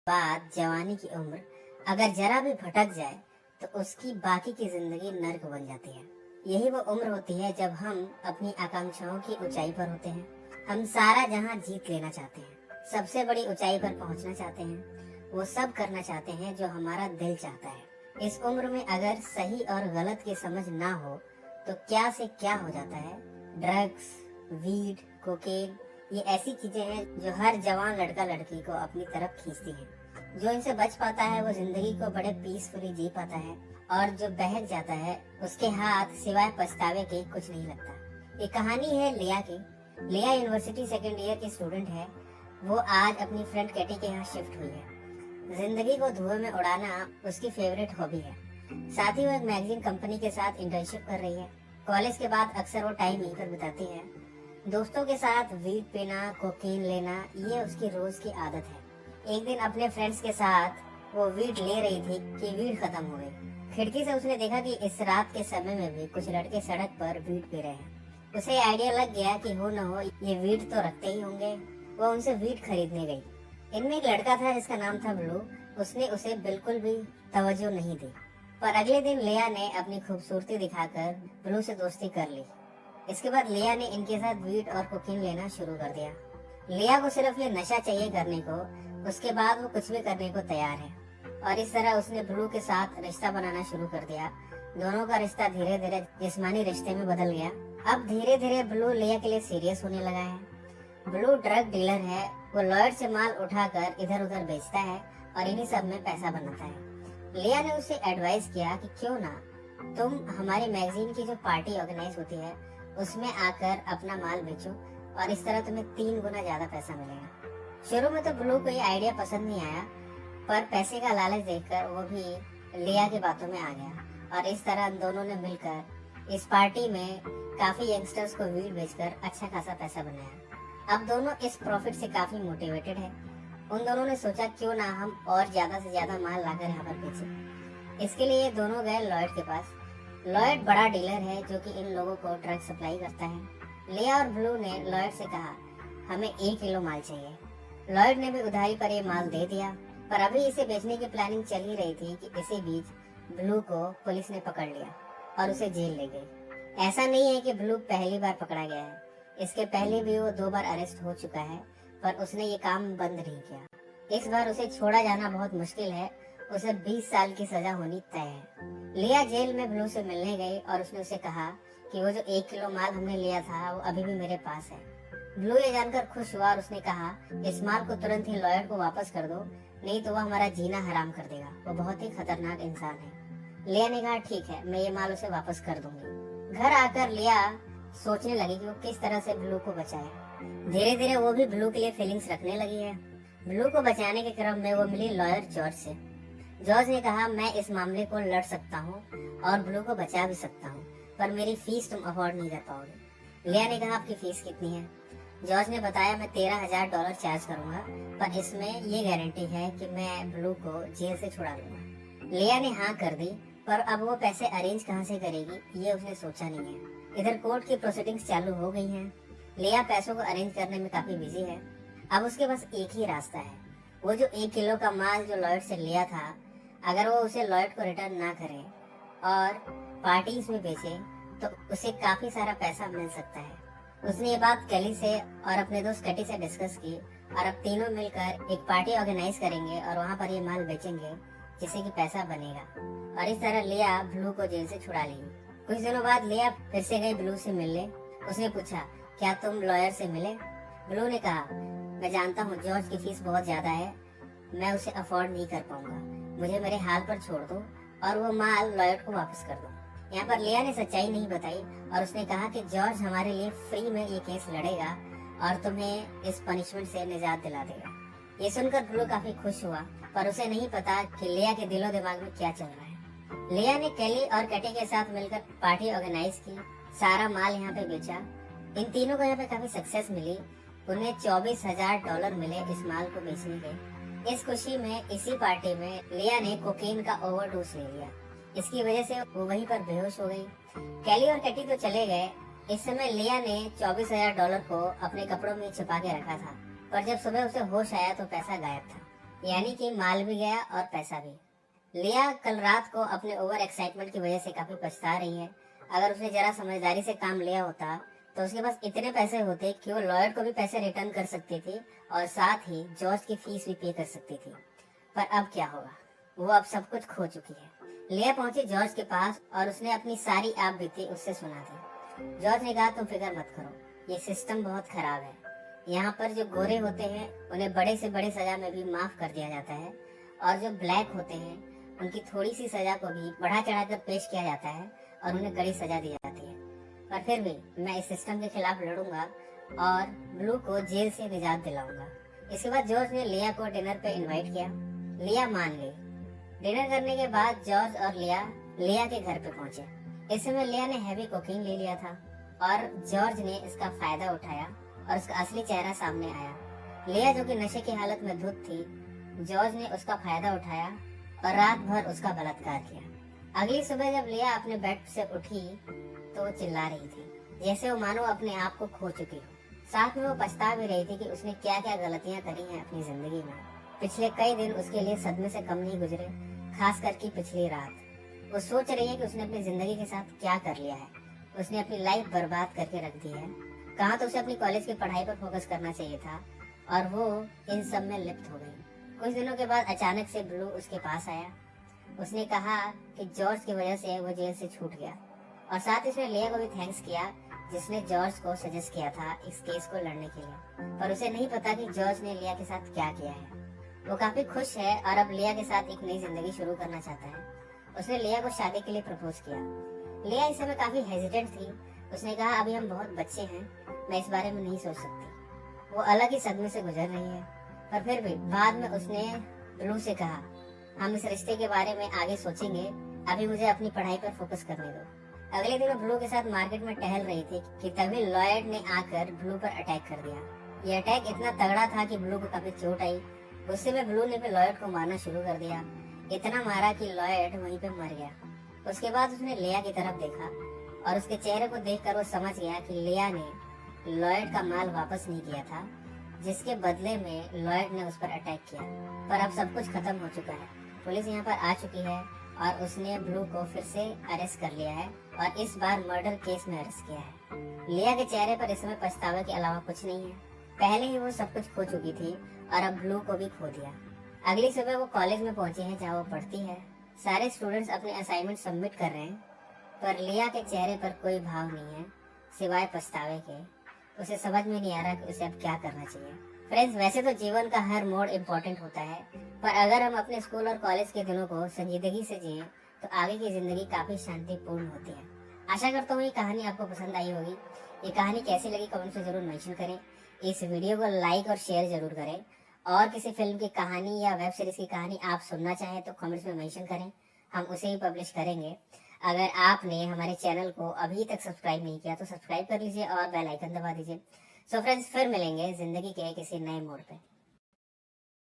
बाद जवानी की उम्र अगर जरा भी भटक जाए तो उसकी बाकी की जिंदगी नर्क बन जाती है। यही वो उम्र होती है जब हम अपनी आकांक्षाओं की ऊंचाई पर होते हैं। हम सारा जहां जीत लेना चाहते हैं, सबसे बड़ी ऊंचाई पर पहुंचना चाहते हैं, वो सब करना चाहते हैं जो हमारा दिल चाहता है। इस उम्र में अगर सही और गलत की समझ ना हो तो क्या से क्या हो जाता है। ड्रग्स, वीड, कोकेन, ये ऐसी चीजें हैं जो हर जवान लड़का लड़की को अपनी तरफ खींचती हैं। जो इनसे बच पाता है वो जिंदगी को बड़े पीसफुली जी पाता है, और जो बहक जाता है उसके हाथ सिवाय पछतावे के कुछ नहीं लगता। ये कहानी है लिया की। लिया यूनिवर्सिटी सेकेंड ईयर की स्टूडेंट है। वो आज अपनी फ्रेंड कैटी के यहाँ शिफ्ट हुई है। जिंदगी को धुएं में उड़ाना उसकी फेवरेट हॉबी है। साथ ही वो एक मैगजीन कंपनी के साथ इंटर्नशिप कर रही है। कॉलेज के बाद अक्सर वो टाइम यहीं पर बिताती है। दोस्तों के साथ वीड पीना, कोकीन लेना, ये उसकी रोज की आदत है। एक दिन अपने फ्रेंड्स के साथ वो वीड ले रही थी कि वीड खत्म हो गई। खिड़की से उसने देखा कि इस रात के समय में भी कुछ लड़के सड़क पर वीड पी रहे हैं। उसे आइडिया लग गया कि हो न हो ये वीड तो रखते ही होंगे। वो उनसे वीड खरीदने गई। इनमें एक लड़का था जिसका नाम था ब्लू। उसने उसे बिल्कुल भी तवज्जो नहीं दी, पर अगले दिन लिया ने अपनी खूबसूरती दिखाकर ब्लू से दोस्ती कर ली। इसके बाद लिया ने इनके साथ वीड और कोकीन लेना शुरू कर दिया। लिया को सिर्फ ये नशा चाहिए करने को, उसके बाद वो कुछ भी करने को तैयार है। और इस तरह उसने ब्लू के साथ रिश्ता बनाना शुरू कर दिया। दोनों का रिश्ता धीरे धीरे जिस्मानी रिश्ते में बदल गया। अब धीरे धीरे ब्लू लिया के लिए सीरियस होने लगा है। ब्लू ड्रग डीलर है। वो लॉयर से माल उठाकर इधर उधर बेचता है और इन्हीं सब में पैसा बनाता है। लिया ने उसे एडवाइस किया कि क्यों ना तुम हमारी मैगजीन की जो पार्टी ऑर्गेनाइज होती है उसमें आकर अपना माल बेचो, और इस तरह तुम्हें 3 गुना ज्यादा पैसा मिलेगा। शुरू में तो ब्लू को ये आइडिया पसंद नहीं आया, पर पैसे का लालच देखकर वो भी लिया की बातों में आ गया, और इस तरह दोनों ने मिलकर इस पार्टी में काफी यंगस्टर्स को वीड बेचकर अच्छा खासा पैसा बनाया। अब दोनों इस प्रॉफिट से काफी मोटिवेटेड है। उन दोनों ने सोचा क्यों ना हम और ज्यादा से ज्यादा माल लाकर यहाँ पर बेचें। इसके लिए दोनों गए लॉयड के पास। लॉयड बड़ा डीलर है जो कि इन लोगों को ड्रग सप्लाई करता है। लिया और ब्लू ने लॉयड से कहा हमें 1 किलो माल चाहिए। लॉयड ने भी उधारी पर ये माल दे दिया, पर अभी इसे बेचने की प्लानिंग चल ही रही थी कि इसी बीच ब्लू को पुलिस ने पकड़ लिया और उसे जेल ले गई। ऐसा नहीं है कि ब्लू पहली बार पकड़ा गया है। इसके पहले भी वो 2 बार अरेस्ट हो चुका है, पर उसने ये काम बंद नहीं किया। इस बार उसे छोड़ा जाना बहुत मुश्किल है। उसे 20 साल की सजा होनी तय है। लिया जेल में ब्लू से मिलने गई और उसने उसे कहा कि वो जो 1 किलो माल हमने लिया था वो अभी भी मेरे पास है। ब्लू ये जानकर खुश हुआ और उसने कहा इस माल को तुरंत ही लॉयर को वापस कर दो, नहीं तो वो हमारा जीना हराम कर देगा। वो बहुत ही खतरनाक इंसान है। लिया ने कहा ठीक है, मैं ये माल उसे वापस कर दूंगी। घर आकर लिया सोचने लगी कि वो किस तरह से ब्लू को बचाए। धीरे धीरे वो भी ब्लू के लिए फीलिंग्स रखने लगी है। ब्लू को बचाने के क्रम में वो मिली लॉयर जॉर्ज से। जॉर्ज ने कहा मैं इस मामले को लड़ सकता हूँ और ब्लू को बचा भी सकता हूँ, पर मेरी फीस तुम अफोर्ड नहीं कर पाओगे। लिया ने कहा आपकी फीस कितनी है? जॉर्ज ने बताया मैं $13,000 चार्ज करूंगा, पर इसमें ये गारंटी है कि मैं ब्लू को जेल से छुड़ा लूंगा। लिया ने हाँ कर दी, पर अब वो पैसे अरेंज कहाँ से करेगी ये उसने सोचा नहीं है। इधर कोर्ट की प्रोसीडिंग्स चालू हो गई हैं। लिया पैसों को अरेंज करने में काफी बिजी है। अब उसके पास एक ही रास्ता है। वो जो 1 किलो का माल जो लॉयड से लिया था, अगर वो उसे लॉयड को रिटर्न ना करे और पार्टीज में बेचे तो उसे काफी सारा पैसा मिल सकता है। उसने ये बात कैली से और अपने दोस्त कैटी से डिस्कस की, और अब तीनों मिलकर एक पार्टी ऑर्गेनाइज करेंगे और वहाँ पर ये माल बेचेंगे जिससे कि पैसा बनेगा, और इस तरह लिया ब्लू को जेल से छुड़ा लेगी। कुछ दिनों बाद लिया फिर से गई ब्लू से मिलने। उसने पूछा क्या तुम लॉयर से मिले? ब्लू ने कहा मैं जानता हूँ जॉर्ज की फीस बहुत ज्यादा है, मैं उसे अफोर्ड नहीं कर पाऊंगा, मुझे मेरे हाल पर छोड़ दो और वो माल लॉयर को वापस कर दो। यहाँ पर लिया ने सच्चाई नहीं बताई और उसने कहा कि जॉर्ज हमारे लिए फ्री में ये केस लड़ेगा और तुम्हें इस पनिशमेंट से निजात दिला देगा। ये सुनकर ब्लू काफी खुश हुआ, पर उसे नहीं पता कि लिया के दिलो दिमाग में क्या चल रहा है। लिया ने कैली और कैटी के साथ मिलकर पार्टी ऑर्गेनाइज की, सारा माल यहाँ पे बेचा। इन तीनों को यहाँ पे काफी सक्सेस मिली। उन्हें $24,000 मिले इस माल को बेचने के। इस खुशी में इसी पार्टी में लिया ने कोकेन का ओवरडोज ले लिया। इसकी वजह से वो वहीं पर बेहोश हो गई। कैली और कैटी तो चले गए। इस समय लिया ने $24,000 को अपने कपड़ों में छिपा के रखा था, पर जब सुबह उसे होश आया तो पैसा गायब था। यानी कि माल भी गया और पैसा भी। लिया कल रात को अपने ओवर एक्साइटमेंट की वजह से काफी पछता रही है। अगर उसने जरा समझदारी से काम लिया होता तो उसके पास इतने पैसे होते कि वो लॉयर को भी पैसे रिटर्न कर सकती थी और साथ ही जॉर्ज की फीस भी पे कर सकती थी। पर अब क्या होगा, वो अब सब कुछ खो चुकी है। लिया पहुंची जॉर्ज के पास और उसने अपनी सारी आप बीती उससे सुना दी। जॉर्ज ने कहा, तुम फिक्र मत करो, ये सिस्टम बहुत खराब है। यहाँ पर जो गोरे होते हैं उन्हें बड़े से बड़े सजा में भी माफ कर दिया जाता है और जो ब्लैक होते हैं उनकी थोड़ी सी सजा को भी बढ़ा चढ़ाकर पेश किया जाता है और उन्हें कड़ी सजा दी जाती है। पर फिर भी मैं इस सिस्टम के खिलाफ लड़ूंगा और ब्लू को जेल से निजात दिलाऊंगा। इसके बाद जॉर्ज ने लिया को डिनर पे इनवाइट किया। लिया मान गई। डिनर करने के बाद जॉर्ज और लिया के घर पे पहुंचे। इस समय लिया ने हैवी कोकीन ले लिया था और जॉर्ज ने इसका फायदा उठाया और उसका असली चेहरा सामने आया। लिया जो कि नशे की हालत में धुत थी, जॉर्ज ने उसका फायदा उठाया और रात भर उसका बलात्कार किया। अगली सुबह जब लिया अपने बेड से उठी तो वो चिल्ला रही थी, जैसे वो मानो अपने आप को खो चुकी हो। साथ में वो पछता भी रही थी कि उसने क्या क्या गलतियां करी हैं अपनी जिंदगी में। पिछले कई दिन उसके लिए सदमे से कम नहीं गुजरे, खास करके पिछली रात। वो सोच रही है कि उसने अपनी जिंदगी के साथ क्या कर लिया है। उसने अपनी लाइफ बर्बाद करके रख दी है। कहाँ तो उसे अपनी कॉलेज की पढ़ाई पर फोकस करना चाहिए था और वो इन सब में लिप्त हो गई। कुछ दिनों के बाद अचानक से ब्लू उसके पास आया। उसने कहा कि जॉर्ज की वजह से वो जेल से छूट गया और साथ ही उसने लिया को भी थैंक्स किया जिसने जॉर्ज को सजेस्ट किया था इस केस को लड़ने के लिए। पर उसे नहीं पता कि जॉर्ज ने लिया के साथ क्या किया है। वो काफी खुश है और अब लिया के साथ एक नई जिंदगी शुरू करना चाहता है। उसने लिया को शादी के लिए प्रपोज किया। लिया इस समय काफी हेजिटेंट थी। उसने कहा, अभी हम बहुत बच्चे हैं, मैं इस बारे में नहीं सोच सकती। वो अलग ही सदमे से गुजर रही है। पर फिर भी बाद में उसने ब्लू से कहा, हम इस रिश्ते के बारे में आगे सोचेंगे, अभी मुझे अपनी पढ़ाई पर फोकस करने दो। अगले दिन वो ब्लू के साथ मार्केट में टहल रही थी कि तभी लॉयड ने आकर ब्लू पर अटैक कर दिया। ये अटैक इतना तगड़ा था कि ब्लू को काफी चोट आई। गुस्से में ब्लू ने लॉयड को मारना शुरू कर दिया। इतना मारा कि लॉयड वहीं पे मर गया। उसके बाद उसने लिया की तरफ देखा और उसके चेहरे को देखकर वो समझ गया कि लिया ने लॉयड का माल वापस नहीं किया था, जिसके बदले में लॉयड ने उस पर अटैक किया। पर अब सब कुछ खत्म हो चुका है। पुलिस यहाँ पर आ चुकी है और उसने ब्लू को फिर से अरेस्ट कर लिया है और इस बार मर्डर केस में अरेस्ट किया है। लिया के चेहरे पर इस समय पछतावे के अलावा कुछ नहीं है। पहले ही वो सब कुछ खो चुकी थी और अब ब्लू को भी खो दिया। अगली सुबह वो कॉलेज में पहुंची है जहाँ वो पढ़ती है। सारे स्टूडेंट्स अपने असाइनमेंट सबमिट कर रहे हैं पर लिया के चेहरे पर कोई भाव नहीं है सिवाय पछतावे के। उसे समझ में नहीं आ रहा कि उसे अब क्या करना चाहिए। फ्रेंड्स, वैसे तो जीवन का हर मोड़ इम्पोर्टेंट होता है, पर अगर हम अपने स्कूल और कॉलेज के दिनों को संजीदगी से जिए तो आगे की जिंदगी काफी शांतिपूर्ण होती है। आशा करता हूँ ये कहानी आपको पसंद आई होगी। ये कहानी कैसी लगी कमेंट में जरूर मेंशन करें। इस वीडियो को लाइक और शेयर जरूर करें और किसी फिल्म की कहानी या वेब सीरीज की कहानी आप सुनना चाहें तो कमेंट्स में मेंशन करें, हम उसे ही पब्लिश करेंगे। अगर आपने हमारे चैनल को अभी तक सब्सक्राइब नहीं किया तो सब्सक्राइब कर लीजिए और बेल आइकन दबा दीजिए। सो फ्रेंड्स, फिर मिलेंगे जिंदगी के किसी नए मोड़ पे।